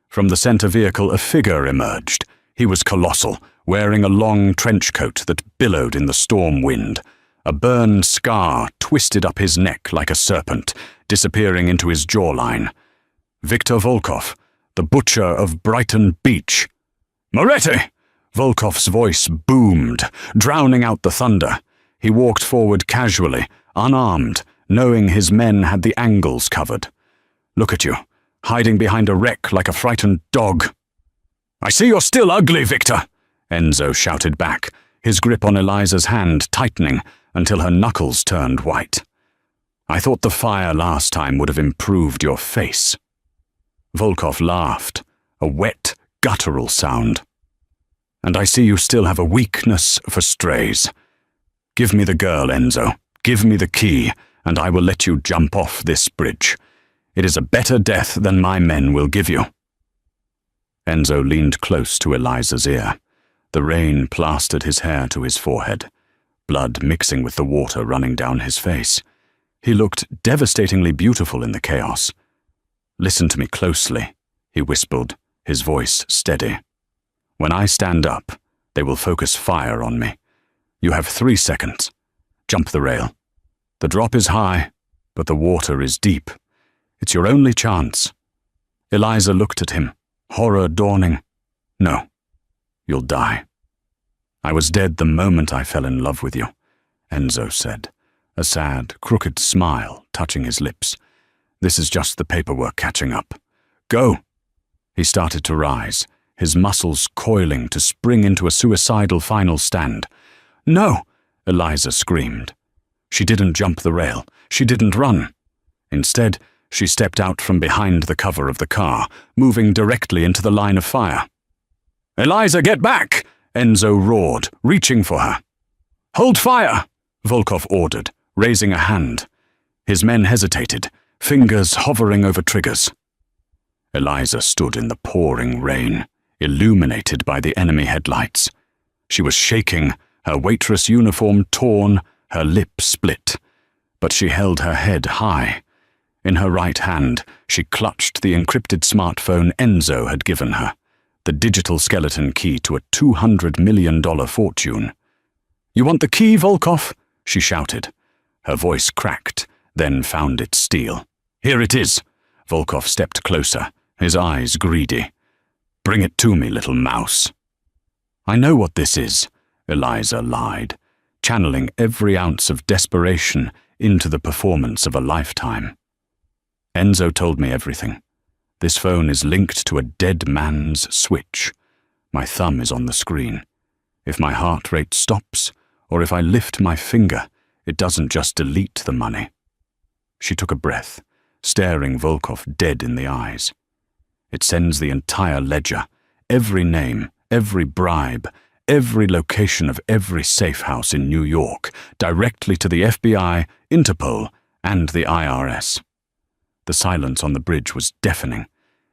From the center vehicle a figure emerged. He was colossal, wearing a long trench coat that billowed in the storm wind. A burn scar twisted up his neck like a serpent, disappearing into his jawline. Victor Volkov, the butcher of Brighton Beach. "Moretti!" Volkov's voice boomed, drowning out the thunder. He walked forward casually, unarmed, knowing his men had the angles covered. "Look at you, hiding behind a wreck like a frightened dog." "I see you're still ugly, Victor," Enzo shouted back, his grip on Eliza's hand tightening until her knuckles turned white. "I thought the fire last time would have improved your face." Volkov laughed, a wet, guttural sound. And I see you still have a weakness for strays. Give me the girl, Enzo. Give me the key, and I will let you jump off this bridge. It is a better death than my men will give you." Enzo leaned close to Eliza's ear. The rain plastered his hair to his forehead, blood mixing with the water running down his face. He looked devastatingly beautiful in the chaos. "Listen to me closely," he whispered, his voice steady. "When I stand up, they will focus fire on me. You have 3 seconds. Jump the rail. The drop is high, but the water is deep. It's your only chance." Eliza looked at him, horror dawning. "No, you'll die." "I was dead the moment I fell in love with you," Enzo said, a sad, crooked smile touching his lips. "This is just the paperwork catching up. Go!" He started to rise, his muscles coiling to spring into a suicidal final stand. "No!" Eliza screamed. She didn't jump the rail. She didn't run. Instead, she stepped out from behind the cover of the car, moving directly into the line of fire. "Eliza, get back!" Enzo roared, reaching for her. "Hold fire!" Volkov ordered, raising a hand. His men hesitated, fingers hovering over triggers. Eliza stood in the pouring rain, illuminated by the enemy headlights. She was shaking, her waitress uniform torn, her lip split. But she held her head high. In her right hand, she clutched the encrypted smartphone Enzo had given her, the digital skeleton key to a $200 million fortune. "You want the key, Volkov?" she shouted. Her voice cracked, then found its steel. "Here it is." Volkov stepped closer, his eyes greedy. "Bring it to me, little mouse." "I know what this is," Eliza lied, channeling every ounce of desperation into the performance of a lifetime. "Enzo told me everything. This phone is linked to a dead man's switch. My thumb is on the screen. If my heart rate stops, or if I lift my finger, it doesn't just delete the money." She took a breath, staring Volkov dead in the eyes. "It sends the entire ledger, every name, every bribe, every location of every safe house in New York, directly to the FBI, Interpol, and the IRS. The silence on the bridge was deafening.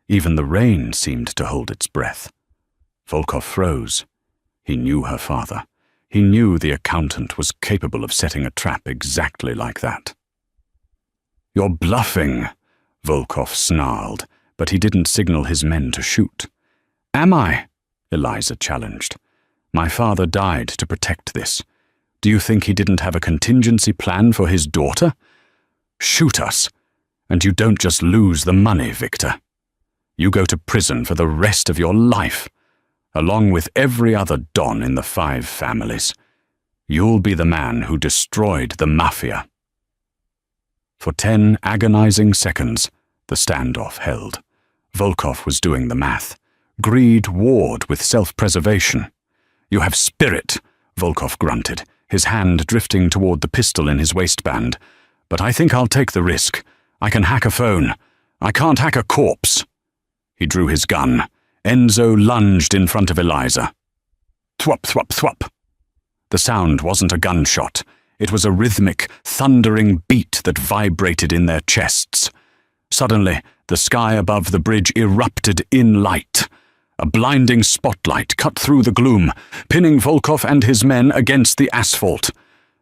Even the rain seemed to hold its breath. Volkov froze. He knew her father. He knew the accountant was capable of setting a trap exactly like that. "You're bluffing," Volkov snarled, but he didn't signal his men to shoot. "Am I?" Eliza challenged. "My father died to protect this. Do you think he didn't have a contingency plan for his daughter? Shoot us, and you don't just lose the money, Victor. You go to prison for the rest of your life, along with every other Don in the 5 families. You'll be the man who destroyed the Mafia." For 10 agonizing seconds, the standoff held. Volkov was doing the math. Greed warred with self-preservation. "You have spirit," Volkov grunted, his hand drifting toward the pistol in his waistband. "But I think I'll take the risk. I can hack a phone. I can't hack a corpse." He drew his gun. Enzo lunged in front of Eliza. Thwop, thwop, thwop. The sound wasn't a gunshot. It was a rhythmic, thundering beat that vibrated in their chests. Suddenly, the sky above the bridge erupted in light. A blinding spotlight cut through the gloom, pinning Volkov and his men against the asphalt.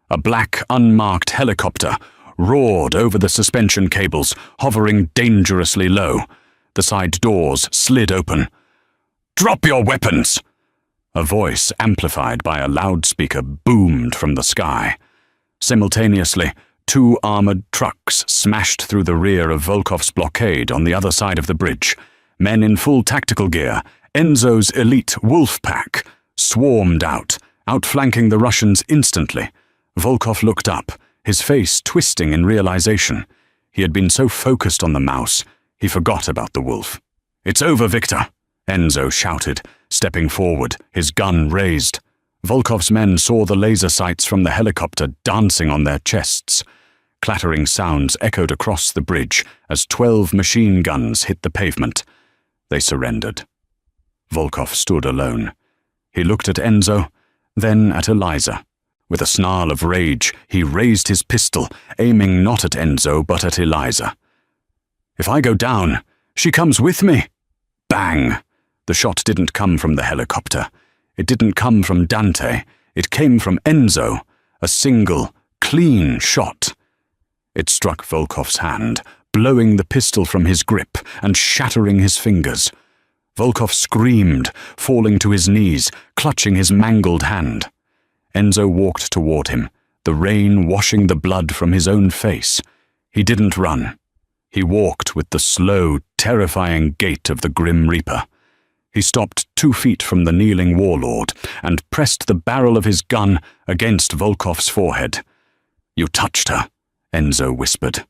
A black, unmarked helicopter roared over the suspension cables, hovering dangerously low. The side doors slid open. "Drop your weapons!" A voice amplified by a loudspeaker boomed from the sky. Simultaneously, 2 armored trucks smashed through the rear of Volkov's blockade on the other side of the bridge. Men in full tactical gear, Enzo's elite wolf pack, swarmed out, outflanking the Russians instantly. Volkov looked up, his face twisting in realization. He had been so focused on the mouse, he forgot about the wolf. "It's over, Victor," Enzo shouted, stepping forward, his gun raised. Volkov's men saw the laser sights from the helicopter dancing on their chests. Clattering sounds echoed across the bridge as 12 machine guns hit the pavement. They surrendered. Volkov stood alone. He looked at Enzo, then at Eliza. With a snarl of rage, he raised his pistol, aiming not at Enzo but at Eliza. "If I go down, she comes with me." Bang! The shot didn't come from the helicopter. It didn't come from Dante. It came from Enzo. A single, clean shot. It struck Volkov's hand, blowing the pistol from his grip and shattering his fingers. Volkov screamed, falling to his knees, clutching his mangled hand. Enzo walked toward him, the rain washing the blood from his own face. He didn't run. He walked with the slow, terrifying gait of the Grim Reaper. He stopped 2 feet from the kneeling warlord and pressed the barrel of his gun against Volkov's forehead. "You touched her," Enzo whispered.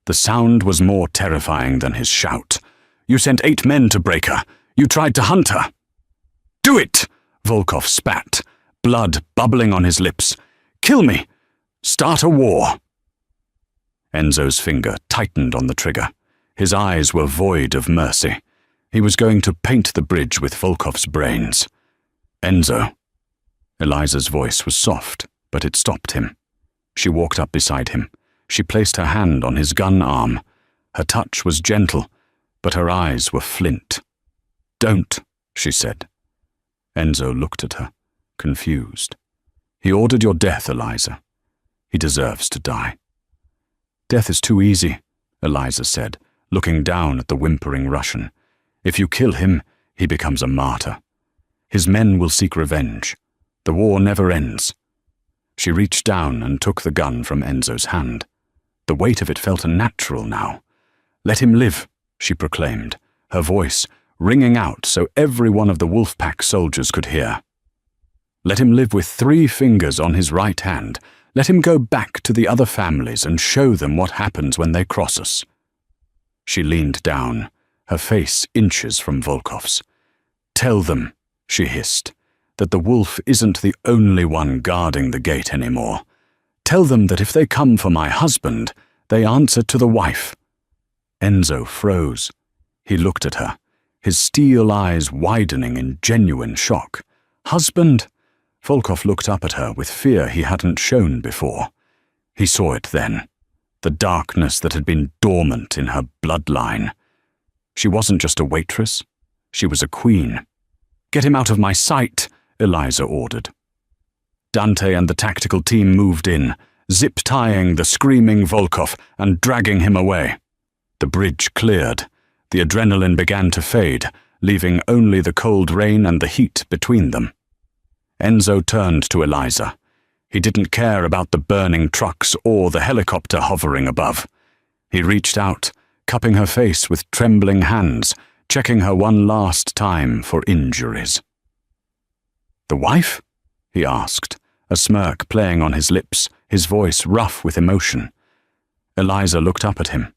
The sound was more terrifying than his shout. "You sent 8 men to break her. You tried to hunt her." "Do it!" Volkov spat, blood bubbling on his lips. "Kill me! Start a war!" Enzo's finger tightened on the trigger. His eyes were void of mercy. He was going to paint the bridge with Volkov's brains. "Enzo." Eliza's voice was soft, but it stopped him. She walked up beside him. She placed her hand on his gun arm. Her touch was gentle, but her eyes were flint. "Don't," she said. Enzo looked at her, confused. "He ordered your death, Eliza. He deserves to die." "Death is too easy," Eliza said, looking down at the whimpering Russian. "If you kill him, he becomes a martyr. His men will seek revenge. The war never ends." She reached down and took the gun from Enzo's hand. The weight of it felt unnatural now. "Let him live," she proclaimed, her voice ringing out so every one of the Wolfpack soldiers could hear. "Let him live with 3 fingers on his right hand. Let him go back to the other families and show them what happens when they cross us." She leaned down, her face inches from Volkov's. "Tell them," she hissed, "that the wolf isn't the only one guarding the gate anymore. Tell them that if they come for my husband, they answer to the wife." Enzo froze. He looked at her, his steel eyes widening in genuine shock. "Husband?" Volkov looked up at her with fear he hadn't shown before. He saw it then, the darkness that had been dormant in her bloodline. She wasn't just a waitress, she was a queen. "Get him out of my sight," Eliza ordered. Dante and the tactical team moved in, zip-tying the screaming Volkov and dragging him away. The bridge cleared. The adrenaline began to fade, leaving only the cold rain and the heat between them. Enzo turned to Eliza. He didn't care about the burning trucks or the helicopter hovering above. He reached out, cupping her face with trembling hands, checking her one last time for injuries. "The wife?" he asked, a smirk playing on his lips, his voice rough with emotion. Eliza looked up at him.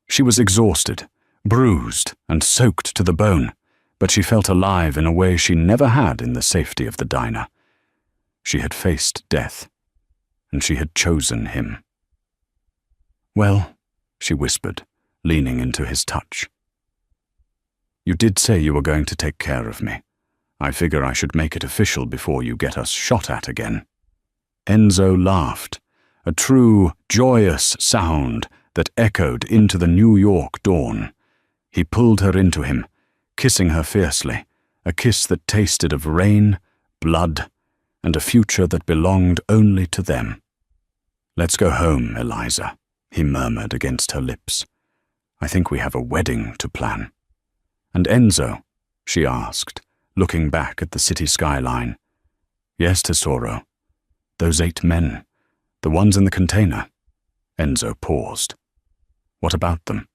She was exhausted, bruised and soaked to the bone, but she felt alive in a way she never had in the safety of the diner. She had faced death, and she had chosen him. "Well," she whispered, leaning into his touch. "You did say you were going to take care of me. I figure I should make it official before you get us shot at again." Enzo laughed, a true, joyous sound that echoed into the New York dawn. He pulled her into him, kissing her fiercely, a kiss that tasted of rain, blood, and a future that belonged only to them. "Let's go home, Eliza," he murmured against her lips. "I think we have a wedding to plan." "And Enzo?" she asked, looking back at the city skyline. "Yes, Tesoro. Those 8 men, the ones in the container." Enzo paused. "What about them?"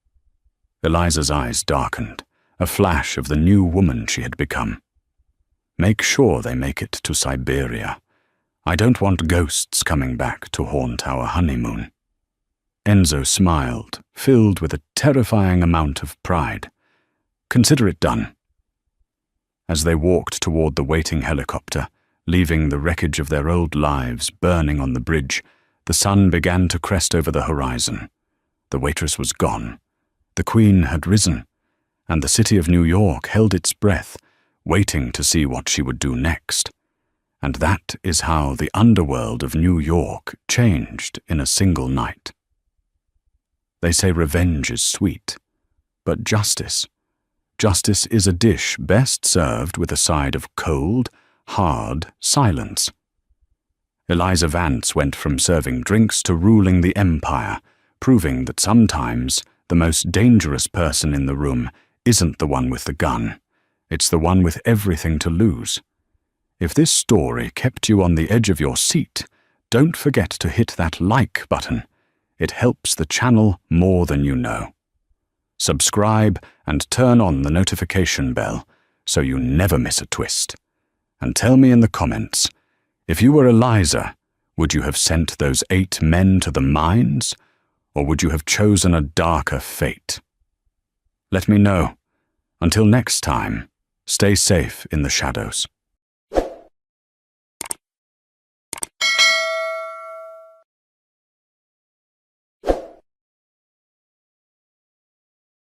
Eliza's eyes darkened, a flash of the new woman she had become. "Make sure they make it to Siberia. I don't want ghosts coming back to haunt our honeymoon." Enzo smiled, filled with a terrifying amount of pride. "Consider it done." As they walked toward the waiting helicopter, leaving the wreckage of their old lives burning on the bridge, the sun began to crest over the horizon. The waitress was gone. The Queen had risen, and the city of New York held its breath, waiting to see what she would do next. And that is how the underworld of New York changed in a single night. They say revenge is sweet, but justice is a dish best served with a side of cold, hard silence. Eliza Vance went from serving drinks to ruling the empire, proving that sometimes the most dangerous person in the room isn't the one with the gun. It's the one with everything to lose. If this story kept you on the edge of your seat, don't forget to hit that like button. It helps the channel more than you know. Subscribe and turn on the notification bell so you never miss a twist. And tell me in the comments, if you were Eliza, would you have sent those 8 men to the mines, or would you have chosen a darker fate? Let me know. Until next time, stay safe in the shadows.